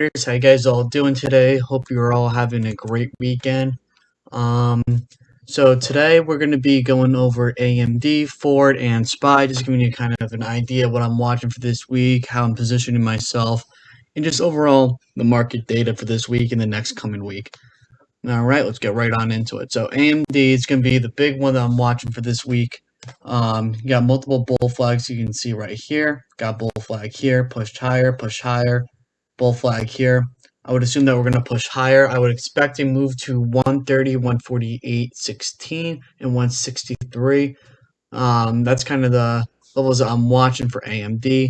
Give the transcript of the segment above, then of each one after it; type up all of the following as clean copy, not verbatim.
How you guys all doing today? Hope you're all having a great weekend. Um, so today we're going to be going over AMD, Ford, and SPY, just giving you kind of an idea of what I'm watching for this week, how I'm positioning myself, and just overall the market data for this week and the next coming week. All right, let's get right on into it. So AMD is going to be the big one that I'm watching for this week. You got multiple bull flags you can see right here. Got bull flag here, push higher, bull flag here. I would assume that we're going to push higher. I would expect a move to 130, 148.16, and 163. That's kind of the levels that I'm watching for AMD.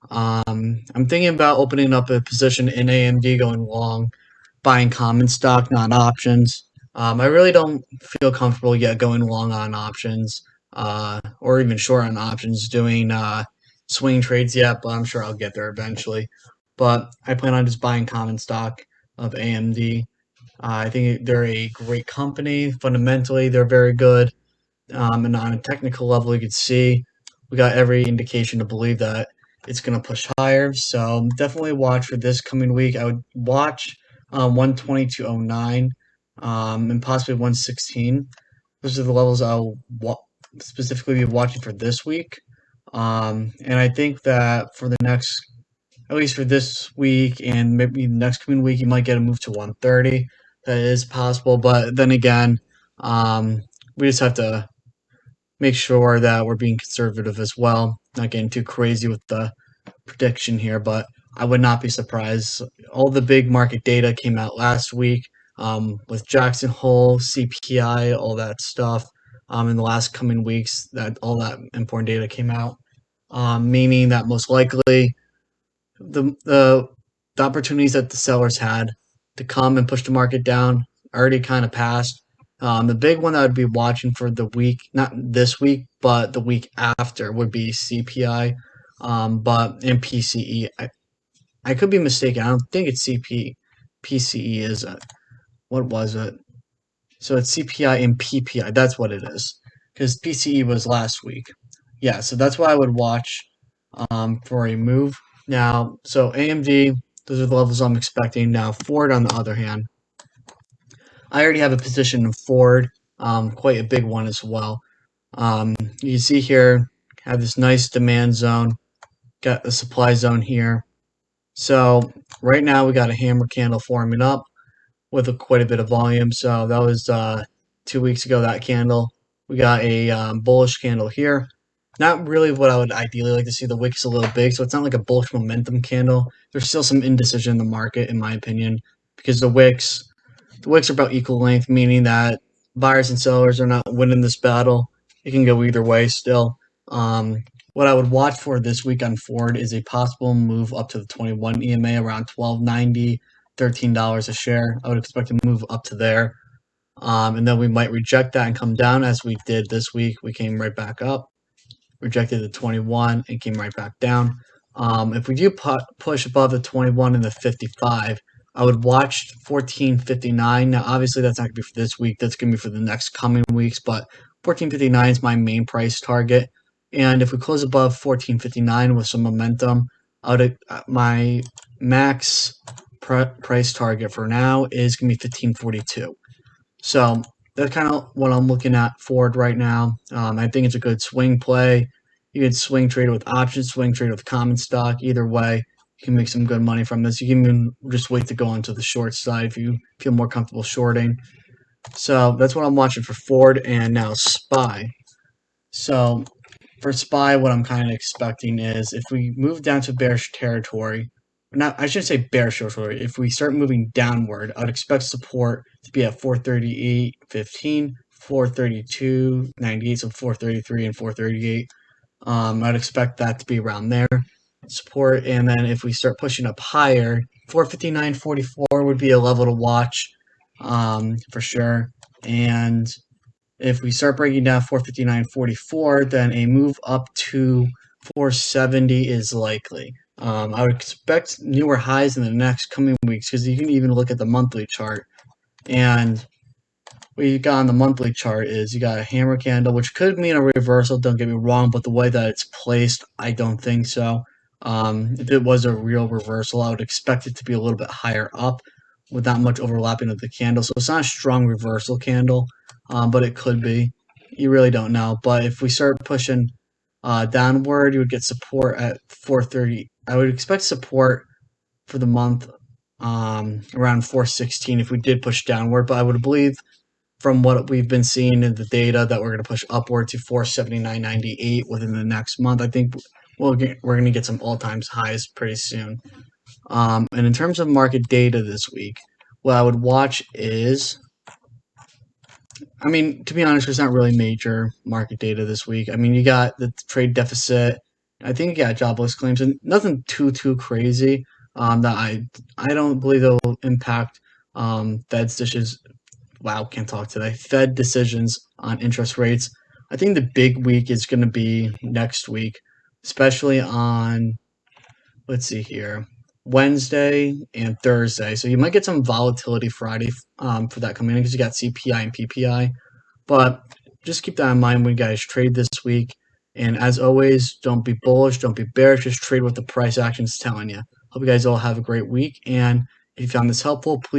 I'm thinking about opening up a position in AMD going long, buying common stock, not options. I really don't feel comfortable yet going long on options, or even short on options, doing swing trades yet, but I'm sure I'll get there eventually. But I plan on just buying common stock of AMD. I think they're a great company. Fundamentally, they're very good. And on a technical level, you can see we got every indication to believe that it's going to push higher. So definitely watch for this coming week. I would watch 122.09 and possibly 116. Those are the levels I'll specifically be watching for this week. And I think that for the next, at least for this week and maybe the next coming week, you might get a move to 130. That is possible. But then again, we just have to make sure that we're being conservative as well, not getting too crazy with the prediction here, but I would not be surprised. All the big market data came out last week with Jackson Hole, CPI, all that stuff. In the last coming weeks, that all that important data came out, meaning that most likely the, the the opportunities that the sellers had to come and push the market down already kind of passed. The big one that I'd be watching for the week, not this week, but the week after, would be CPI, but in PCE. I could be mistaken. I don't think it's PCE, is it? What was it? So it's CPI and PPI. That's what it is. Because PCE was last week. Yeah, so that's why I would watch for a move. Now, so AMD, those are the levels I'm expecting. Now, Ford, on the other hand, I already have a position in Ford, quite a big one as well. You see here, have this nice demand zone, got the supply zone here. So right now we got a hammer candle forming up with quite a bit of volume. So that was 2 weeks ago, that candle. We got a bullish candle here. Not really what I would ideally like to see. The wick is a little big, so it's not like a bullish momentum candle. There's still some indecision in the market, in my opinion, because the wicks are about equal length, meaning that buyers and sellers are not winning this battle. It can go either way still. What I would watch for this week on Ford is a possible move up to the 21 EMA around 12.90, $13 a share. I would expect to move up to there. And then we might reject that and come down as we did this week. We came right back up, rejected the 21, and came right back down. If we do push above the 21 and the 55, I would watch 14.59. Now, obviously, that's not going to be for this week. That's going to be for the next coming weeks. But 14.59 is my main price target. And if we close above 14.59 with some momentum, my max price target for now is going to be 15.42. So that's kind of what I'm looking at Ford right now. I think it's a good swing play. You can swing trade with options, swing trade with common stock. Either way, you can make some good money from this. You can even just wait to go onto the short side if you feel more comfortable shorting. So that's what I'm watching for Ford. And now SPY. So for SPY, what I'm kind of expecting is if we move down to bearish territory, not, I shouldn't say bearish territory. If we start moving downward, I'd expect support to be at 438.15, 432.98, so 433 and 438. I'd expect that to be around there, support. And then if we start pushing up higher, 459.44 would be a level to watch, for sure. And if we start breaking down 459.44, then a move up to 470 is likely. I would expect newer highs in the next coming weeks because you can even look at the monthly chart. And what you got on the monthly chart is you got a hammer candle, which could mean a reversal, don't get me wrong, but the way that it's placed, I don't think so. If it was a real reversal, I would expect it to be a little bit higher up with not much overlapping of the candle. So it's not a strong reversal candle, but it could be. You really don't know. But if we start pushing downward, you would get support at 430. I would expect support for the month around 416 if we did push downward. But I would believe from what we've been seeing in the data that we're going to push upward to 479.98 within the next month. I think we're going to get some all-time highs pretty soon. And in terms of market data this week, what I would watch is, I mean, to be honest, there's not really major market data this week. I mean, you got the trade deficit. I think you got jobless claims, and nothing too crazy. That I don't believe it will impact Fed's decisions. Wow, can't talk today. Fed decisions on interest rates. I think the big week is going to be next week, especially on, let's see here, Wednesday and Thursday. So you might get some volatility Friday for that coming in because you got CPI and PPI. But just keep that in mind when you guys trade this week. And as always, don't be bullish, don't be bearish, just trade what the price action is telling you. Hope you guys all have a great week. And if you found this helpful, please